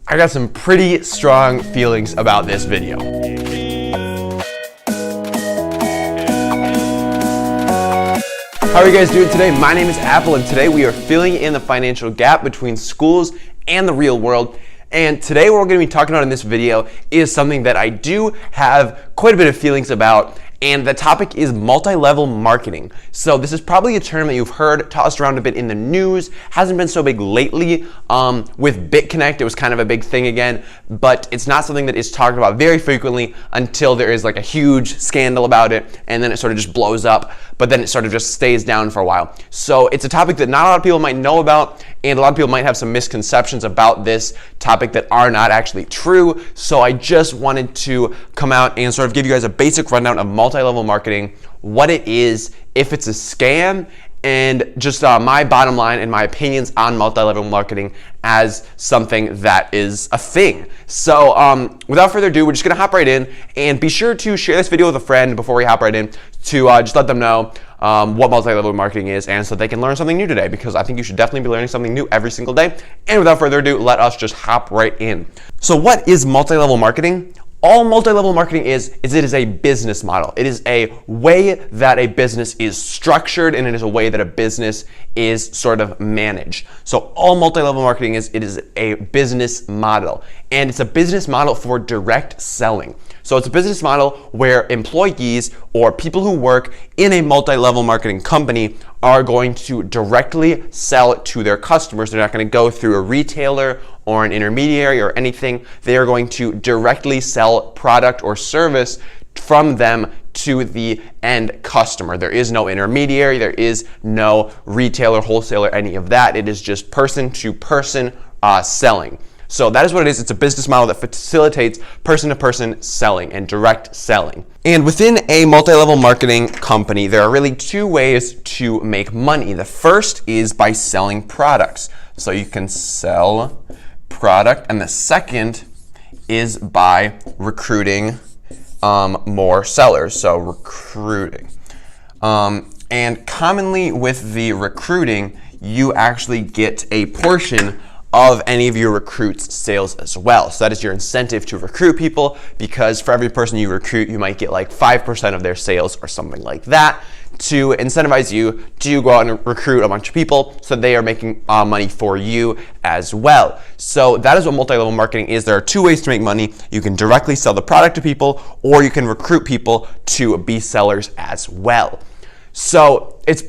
I got some pretty strong feelings about this video. How are you guys doing today? My name is Apple, and today we are filling in the financial gap between schools and the real world. And today what we're going to be talking about in this video is something that I do have quite a bit of feelings about, and the topic is multi-level marketing. So this is probably a term that you've heard tossed around a bit in the news. Hasn't been so big lately. With BitConnect, it was kind of a big thing again, but it's not something that is talked about very frequently until there is like a huge scandal about it, and then it sort of just blows up, but then it sort of just stays down for a while. So it's a topic that not a lot of people might know about, and a lot of people might have some misconceptions about this topic that are not actually true. So I just wanted to come out and sort of give you guys a basic rundown of multi-level marketing, what it is, if it's a scam, and just my bottom line and my opinions on multi-level marketing as something that is a thing. So without further ado, we're just gonna hop right in, and be sure to share this video with a friend before we hop right in to just let them know what multi-level marketing is, and so they can learn something new today, because I think you should definitely be learning something new every single day. And without further ado, let us just hop right in. So what is multi-level marketing? All multi-level marketing is it is a business model. It is a way that a business is structured, and it is a way that a business is sort of managed. So all multi-level marketing is a business model, and it's a business model for direct selling. So it's a business model where employees or people who work in a multi-level marketing company are going to directly sell it to their customers. They're not going to go through a retailer or an intermediary or anything. They are going to directly sell product or service from them to the end customer. There is no intermediary, there is no retailer, wholesaler, any of that. It is just person to person selling. So that is what it is. It's a business model that facilitates person-to-person selling and direct selling. And within a multi-level marketing company, there are really two ways to make money. The first is by selling products. So you can sell product, and the second is by recruiting more sellers. So recruiting. And commonly with the recruiting, you actually get a portion of any of your recruits' sales as well. So that is your incentive to recruit people, because for every person you recruit, you might get like 5% of their sales or something like that, to incentivize you to go out and recruit a bunch of people so they are making money for you as well. So that is what multi-level marketing is. There are two ways to make money. You can directly sell the product to people, or you can recruit people to be sellers as well. So it's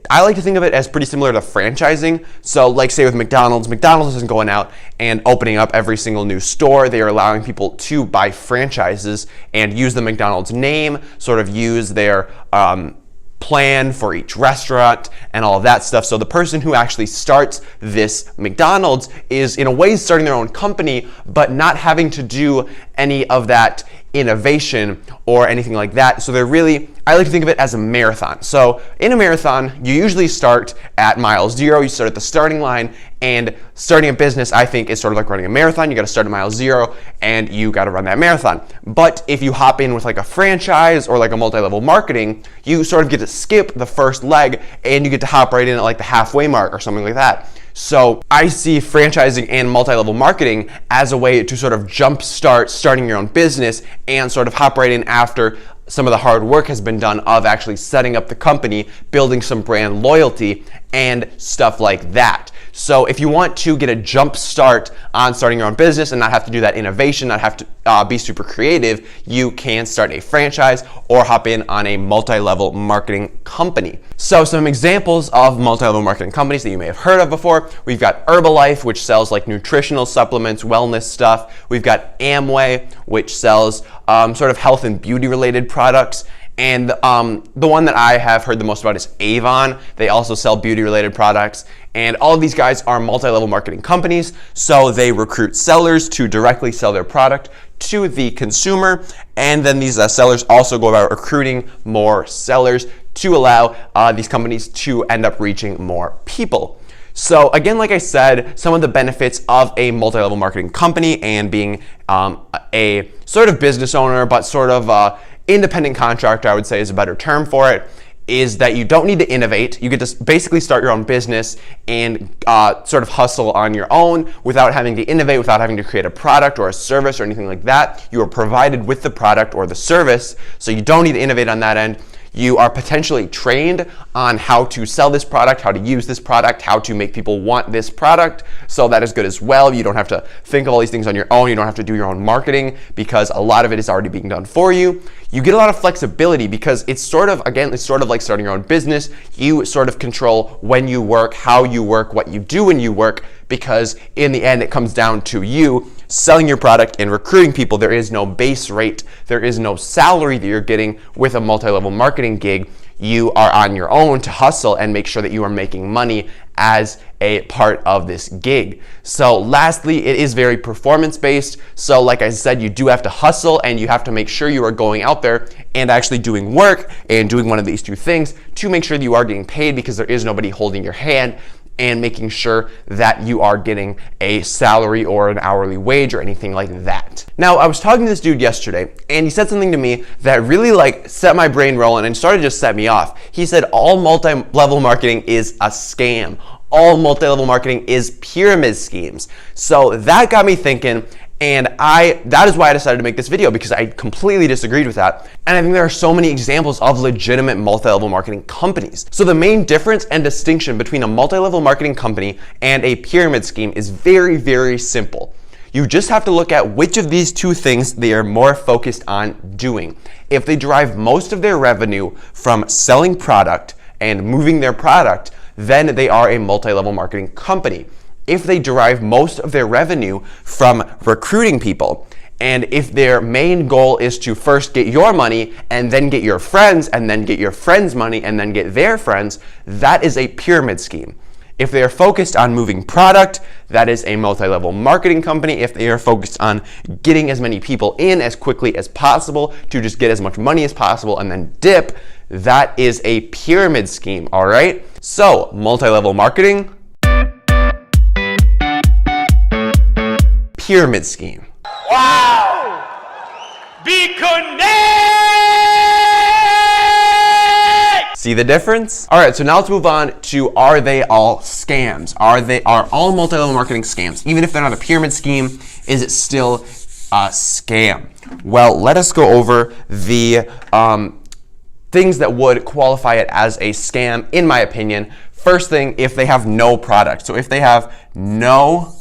I like to think of it as pretty similar to franchising. So like say with McDonald's isn't going out and opening up every single new store. They are allowing people to buy franchises and use the McDonald's name, sort of use their plan for each restaurant and all of that stuff. So the person who actually starts this McDonald's is in a way starting their own company, but not having to do any of that innovation or anything like that. So I like to think of it as a marathon. So in a marathon, you usually start at mile 0. You start at the starting line, and starting a business, I think, is sort of like running a marathon. You got to start at mile 0, and you got to run that marathon. But if you hop in with like a franchise or like a multi-level marketing, you sort of get to skip the first leg, and you get to hop right in at like the halfway mark or something like that. So I see franchising and multi-level marketing as a way to sort of jumpstart starting your own business and sort of hop right in after some of the hard work has been done of actually setting up the company, building some brand loyalty, and stuff like that. So if you want to get a jump start on starting your own business and not have to do that innovation, not have to be super creative, you can start a franchise or hop in on a multi-level marketing company. So some examples of multi-level marketing companies that you may have heard of before. We've got Herbalife, which sells like nutritional supplements, wellness stuff. We've got Amway, which sells sort of health and beauty related products. And the one that I have heard the most about is Avon. They also sell beauty-related products. And all of these guys are multi-level marketing companies. So they recruit sellers to directly sell their product to the consumer. And then these sellers also go about recruiting more sellers to allow these companies to end up reaching more people. So again, like I said, some of the benefits of a multi-level marketing company and being a sort of business owner, but sort of independent contractor, I would say is a better term for it, is that you don't need to innovate. You get to basically start your own business and sort of hustle on your own without having to innovate, without having to create a product or a service or anything like that. You are provided with the product or the service, so you don't need to innovate on that end. You are potentially trained on how to sell this product, how to use this product, how to make people want this product. So that is good as well. You don't have to think of all these things on your own. You don't have to do your own marketing because a lot of it is already being done for you. You get a lot of flexibility because it's sort of like starting your own business. You sort of control when you work, how you work, what you do when you work, because in the end, it comes down to you selling your product and recruiting people. There is no base rate. There is no salary that you're getting with a multi-level marketing gig. You are on your own to hustle and make sure that you are making money as a part of this gig. So lastly, it is very performance-based. So like I said, you do have to hustle and you have to make sure you are going out there and actually doing work and doing one of these two things to make sure that you are getting paid, because there is nobody holding your hand and making sure that you are getting a salary or an hourly wage or anything like that. Now, I was talking to this dude yesterday, and he said something to me that really set my brain rolling and started to just set me off. He said, all multi-level marketing is a scam. All multi-level marketing is pyramid schemes. So that got me thinking, and that is why I decided to make this video, because I completely disagreed with that. And I think there are so many examples of legitimate multi-level marketing companies. So the main difference and distinction between a multi-level marketing company and a pyramid scheme is very, very simple. You just have to look at which of these two things they are more focused on doing. If they derive most of their revenue from selling product and moving their product, then they are a multi-level marketing company. If they derive most of their revenue from recruiting people, and if their main goal is to first get your money and then get your friends and then get your friends' money and then get their friends, that is a pyramid scheme. If they are focused on moving product, that is a multi-level marketing company. If they are focused on getting as many people in as quickly as possible to just get as much money as possible and then dip, that is a pyramid scheme, all right? So, multi-level marketing, pyramid scheme. Wow! Be connected! See the difference? All right, so now let's move on to, are they all scams? Are all multi-level marketing scams? Even if they're not a pyramid scheme, is it still a scam? Well, let us go over the things that would qualify it as a scam, in my opinion. First thing, if they have no product. So if they have no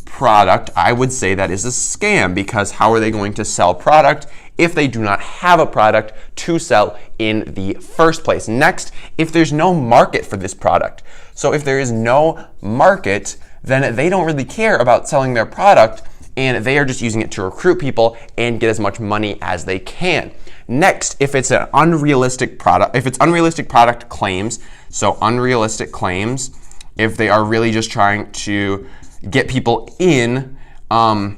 product, I would say that is a scam, because how are they going to sell product if they do not have a product to sell in the first place? Next, if there's no market for this product. So if there is no market, then they don't really care about selling their product, and they are just using it to recruit people and get as much money as they can. Next, if it's an unrealistic product, if it's unrealistic product claims, so unrealistic claims, if they are really just trying to get people in, and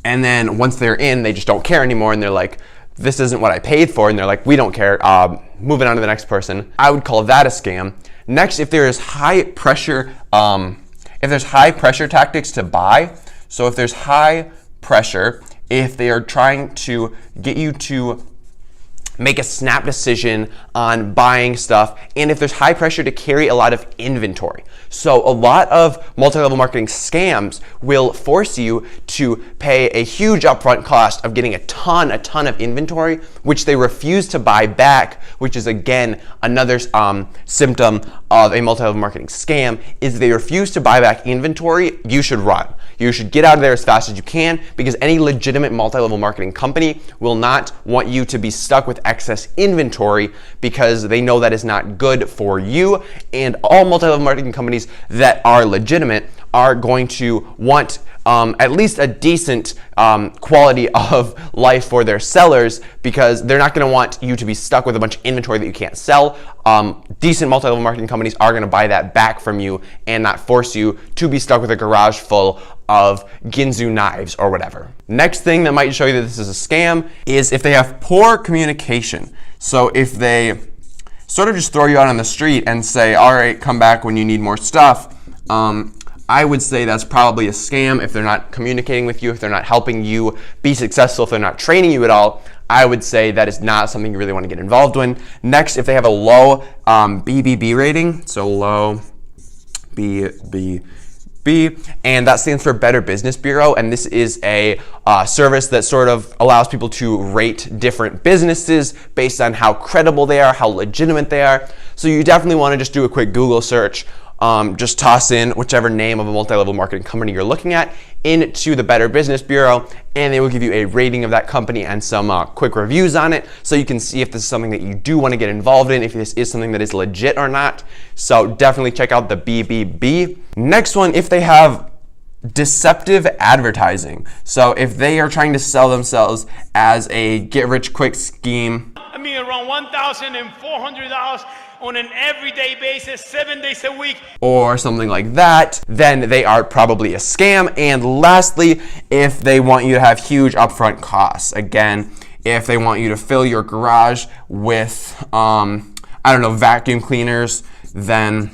then once they're in, they just don't care anymore, and they're like, this isn't what I paid for, and they're like, we don't care, moving on to the next person. I would call that a scam. Next, if there is high pressure, if there's high pressure tactics to buy, so if there's high pressure, if they are trying to get you to make a snap decision on buying stuff, and if there's high pressure to carry a lot of inventory. So a lot of multi-level marketing scams will force you to pay a huge upfront cost of getting a ton of inventory, which they refuse to buy back, which is again another symptom of a multi-level marketing scam. Is they refuse to buy back inventory, you should run. You should get out of there as fast as you can, because any legitimate multi-level marketing company will not want you to be stuck with excess inventory, because they know that is not good for you. And all multi-level marketing companies that are legitimate are going to want at least a decent quality of life for their sellers, because they're not going to want you to be stuck with a bunch of inventory that you can't sell. Decent multi-level marketing companies are going to buy that back from you and not force you to be stuck with a garage full of Ginzu knives or whatever. Next thing that might show you that this is a scam is if they have poor communication. So if they sort of just throw you out on the street and say, all right, come back when you need more stuff, I would say that's probably a scam. If they're not communicating with you, if they're not helping you be successful, if they're not training you at all, I would say that is not something you really want to get involved in. Next, if they have a low Bbb rating, so low BBB, and that stands for Better Business Bureau, and this is a service that sort of allows people to rate different businesses based on how credible they are, how legitimate they are. So you definitely want to just do a quick Google search. Just toss in whichever name of a multi-level marketing company you're looking at into the Better Business Bureau, and they will give you a rating of that company and some quick reviews on it, so you can see if this is something that you do want to get involved in, if this is something that is legit or not. So definitely check out the BBB. Next one, if they have Deceptive Advertising. So if they are trying to sell themselves as a get-rich-quick scheme, I mean, around $1,400 on an everyday basis, 7 days a week, or something like that, then they are probably a scam. And lastly, if they want you to have huge upfront costs. Again, if they want you to fill your garage with, vacuum cleaners, then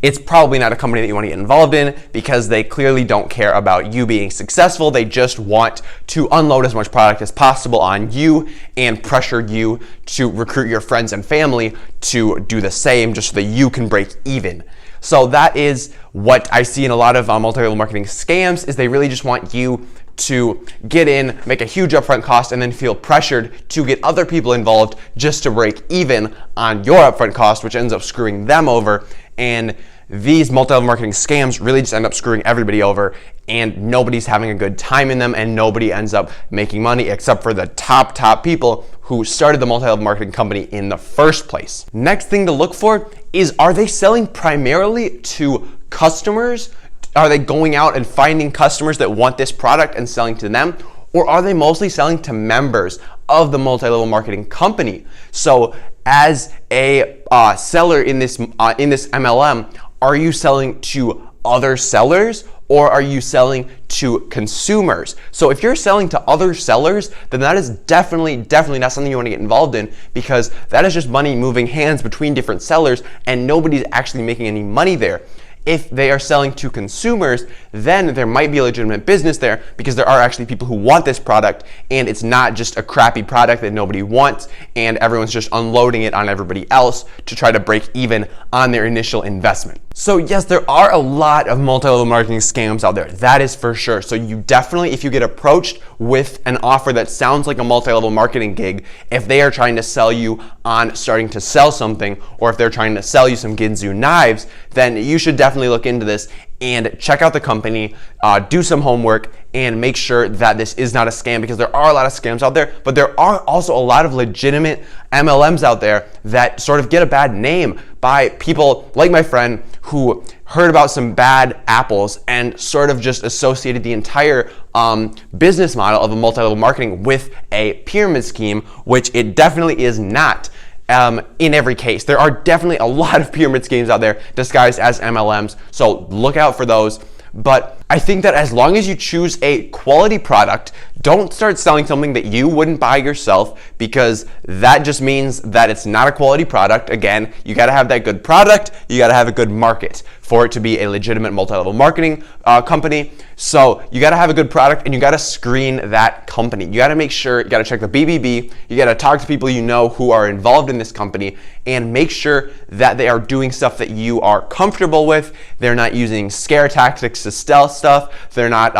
it's probably not a company that you want to get involved in, because they clearly don't care about you being successful. They just want to unload as much product as possible on you and pressure you to recruit your friends and family to do the same, just so that you can break even. So that is what I see in a lot of multi-level marketing scams, is they really just want you to get in, make a huge upfront cost, and then feel pressured to get other people involved just to break even on your upfront cost, which ends up screwing them over. And these multi-level marketing scams really just end up screwing everybody over, and nobody's having a good time in them, and nobody ends up making money except for the top people who started the multi-level marketing company in the first place. Next thing to look for is, are they selling primarily to customers? Are they going out and finding customers that want this product and selling to them? Or are they mostly selling to members of the multi-level marketing company? So as a seller in this MLM, are you selling to other sellers, or are you selling to consumers? So if you're selling to other sellers, then that is definitely not something you want to get involved in, because that is just money moving hands between different sellers, and nobody's actually making any money there. If they are selling to consumers, then there might be a legitimate business there, because there are actually people who want this product, and it's not just a crappy product that nobody wants and everyone's just unloading it on everybody else to try to break even on their initial investment. So yes, there are a lot of multi-level marketing scams out there, that is for sure. So you definitely, if you get approached with an offer that sounds like a multi-level marketing gig, if they are trying to sell you on starting to sell something, or if they're trying to sell you some Ginzu knives, then you should definitely look into this and check out the company, do some homework, and make sure that this is not a scam, because there are a lot of scams out there, but there are also a lot of legitimate MLMs out there that sort of get a bad name by people like my friend, who heard about some bad apples and sort of just associated the entire business model of a multi-level marketing with a pyramid scheme, which it definitely is not. In every case, there are definitely a lot of pyramid schemes out there disguised as MLMs, so look out for those. But I think that as long as you choose a quality product, don't start selling something that you wouldn't buy yourself, because that just means that it's not a quality product. Again, you got to have that good product, you got to have a good market for it to be a legitimate multi-level marketing company. So you got to have a good product, and you got to screen that company. You got to make sure, you got to check the BBB, you got to talk to people you know who are involved in this company, and make sure that they are doing stuff that you are comfortable with. They're not using scare tactics to steal stuff. They're not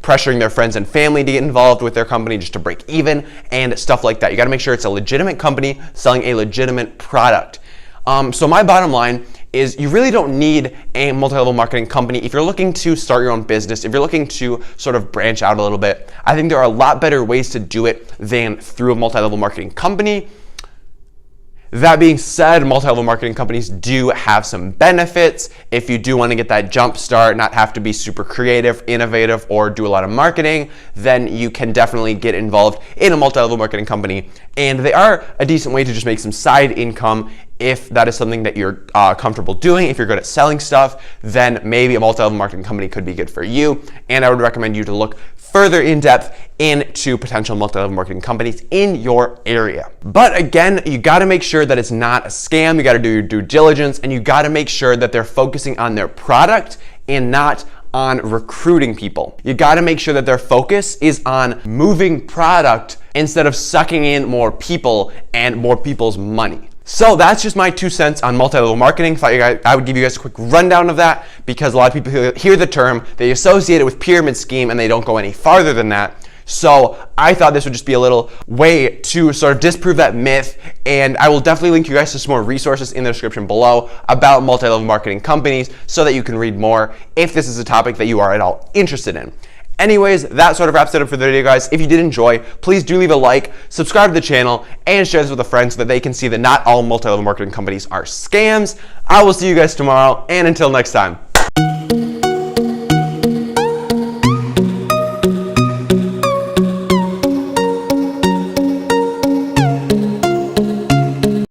pressuring their friends and family to get involved with their company just to break even and stuff like that. You got to make sure it's a legitimate company selling a legitimate product. So my bottom line is, you really don't need a multi-level marketing company if you're looking to start your own business, if you're looking to sort of branch out a little bit. I think there are a lot better ways to do it than through a multi-level marketing company. That being said, multi-level marketing companies do have some benefits. If you do want to get that jump start, not have to be super creative, innovative, or do a lot of marketing, then you can definitely get involved in a multi-level marketing company. And they are a decent way to just make some side income. If that is something that you're comfortable doing, if you're good at selling stuff, then maybe a multi-level marketing company could be good for you. And I would recommend you to look further in depth into potential multi-level marketing companies in your area. But again, you got to make sure that it's not a scam. You got to do your due diligence, and you got to make sure that they're focusing on their product and not on recruiting people. You gotta make sure that their focus is on moving product instead of sucking in more people and more people's money. So that's just my 2 cents on multi-level marketing. Thought I would give you guys a quick rundown of that because a lot of people hear the term, they associate it with pyramid scheme and they don't go any farther than that. So I thought this would just be a little way to sort of disprove that myth, and I will definitely link you guys to some more resources in the description below about multi-level marketing companies so that you can read more if this is a topic that you are at all interested in. Anyways, that sort of wraps it up for the video, guys. If you did enjoy, please do leave a like, subscribe to the channel, and share this with a friend so that they can see that not all multi-level marketing companies are scams. I will see you guys tomorrow, and until next time,